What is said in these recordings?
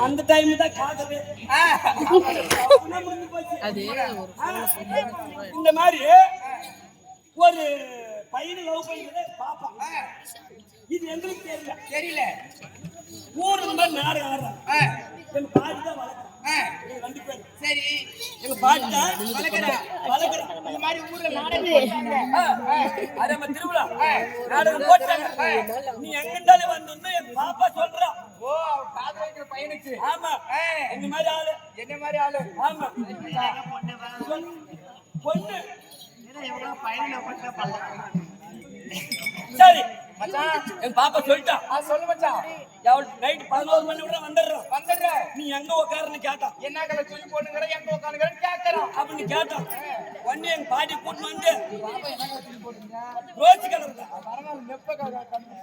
அந்த டைம் தான் காதவே இந்த மாதிரி ஒரு பையனை லவ் பண்ணிட்டு பாப்பா. இது எங்களுக்கு தெரியல. ஊர்ல மாதிரி நாடகம் ஆடுறாங்க. எங்க பாட்டி தான் வளர்க்குறேன். ரெண்டு பேர் சரி. எங்க பாட்டி தான் வளர்க்குறேன். இந்த மாதிரி ஊர்ல நாடகம் அதே மாதிரி திருவிழா நாடகம் போட்டாங்க. நீ எங்கிருந்தாலும் வந்து என் பாப்பா சொல்றா. ஓ காது வைக்கிற பையனுக்கு. ஆமா இந்த மாதிரி ஆளு. என்ன மாதிரி ஆளு? ஆமா பொண்ணு சரி என் பாப்பா சொல்லிட்டா. சொல்லு மச்சான். நைட் 11 மணி விட வந்துடுறேன். நீ எங்க உட்காருன்னு கேட்டா. என்ன கலர் சொல்லி போட்டுக்கிற எங்க உட்காருன்னு கேட்கறான். அப்படின்னு கேட்டான். உடனே எங்க பாட்டி கூட்டு வந்து ரோஸ் கலர்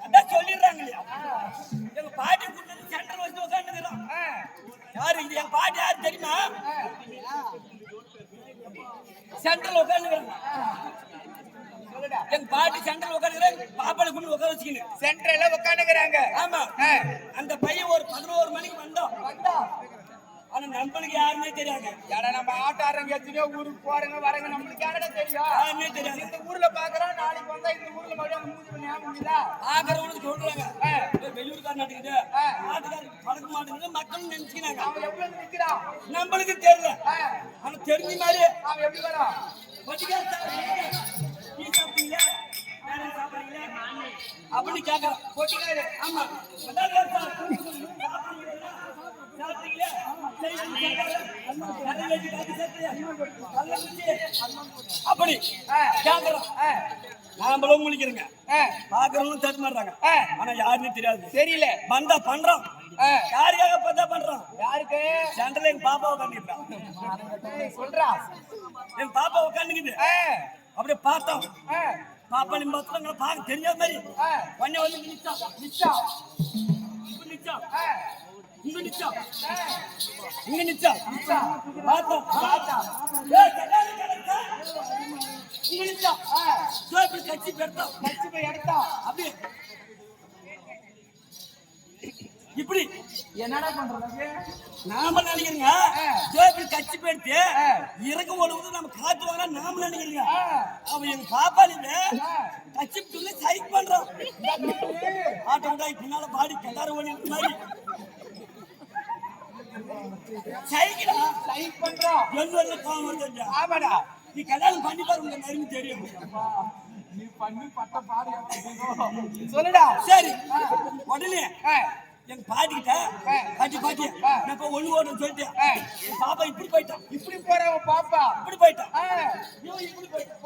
அதான் சொல்லிடுறாங்க இல்லையா. எங்க பாட்டி கூட்டு வந்து சென்டர் வச்சு உட்காந்துக்கிறான். யாரு இது? எங்க பாட்டி யாரு தெரியுமா? சென்டர்ல உட்காந்துக்கிறாங்க. எங்க பாட்டி சென்டர்ல உட்காந்துக்கிறாங்க. பாப்பாளை கொண்டு உட்கார வச்சுக்கின்னு சென்டர்ல உட்காந்துக்கிறாங்க. ஆமா அந்த பையன் ஒரு 11 மணிக்கு வந்தா ஆனா நம்மளுக்கு யாருமே தெரியாது. யாரா நம்ம ஆட்டாரங்க எத்தனையோ ஊருக்கு போறங்க வரங்க நம்மளுக்கு யாரா தெரியும்? யாருமே தெரியாது. இந்த ஊர்ல பாக்குறோம் நாளைக்கு வந்தா இந்த ஊர்ல மறுபடியும் மூஞ்சி ஞாபகம் இல்ல. ஆகறவனுக்கு சொல்றாங்க வெளியூர்கார நாட்டுக்கு ஆட்டுக்கார பழக்க மாட்டேங்குது மக்கள் நினைச்சுக்கிறாங்க. அவன் எவ்வளவு நிக்கிறான் நம்மளுக்கு தெரியல. ஆனா தெரிஞ்ச மாதிரி அவன் எப்படி வரான்? அப்படி கேட்கறான். பொட்டிக்காரு. ஆமா அப்படி கேட்கறான். நாமளும் முழிக்கிறோங்க. பாக்குறவங்களும் தடுமாறுறாங்க. ஆனா யாருன்னு தெரியாது. தெரியல. வந்தா பண்றான். யாருக்காக பார்த்தா பண்றான்? யாருக்கு? சென்டர்ல எங்க பாப்பா உட்காந்துக்கிறான். சொல்றா என் பாப்பா உட்காந்துக்குது. அப்படியே பார்த்தோம். பாப்பா நீ பார்த்தா பார்க்க தெரியாத மாதிரி உடனே வந்து நிச்சா இங்க நிச்சா பார்த்தோம். இங்க நிச்சா கட்சி போய் எடுத்தா அப்படி இப்படி என்னடா பண்றது? நாம நினைக்கிறீங்க கட்சி போயிட்டு இறக்க ஓடுவது நம்ம காத்து வாங்க நாம நினைக்கிறீங்க. அவன் எங்க பாப்பாளிங்க கட்சி சைக் பண்றான். ஆட்டோடாய் பின்னால பாடி கட்டார ஓடி மாதிரி சைக்கிளா சைக் பண்றான். என்ன கோவம் வருது? ஆமாடா நீ கல்யாணம் பண்ணி பாரு உங்க நெருங்கி தெரியும். நீ பண்ணி பட்ட பாரு சொல்லுடா. சரி உடனே எங்க பாட்டிக்கிட்ட பாட்டி நான் இப்ப ஒண்ணு ஓடுன்னு சொல்லிட்டேன். பாப்பா இப்படி போயிட்டான். இப்படி போறவன் பாப்பா இப்படி போயிட்டான். இப்படி போயிட்டான்.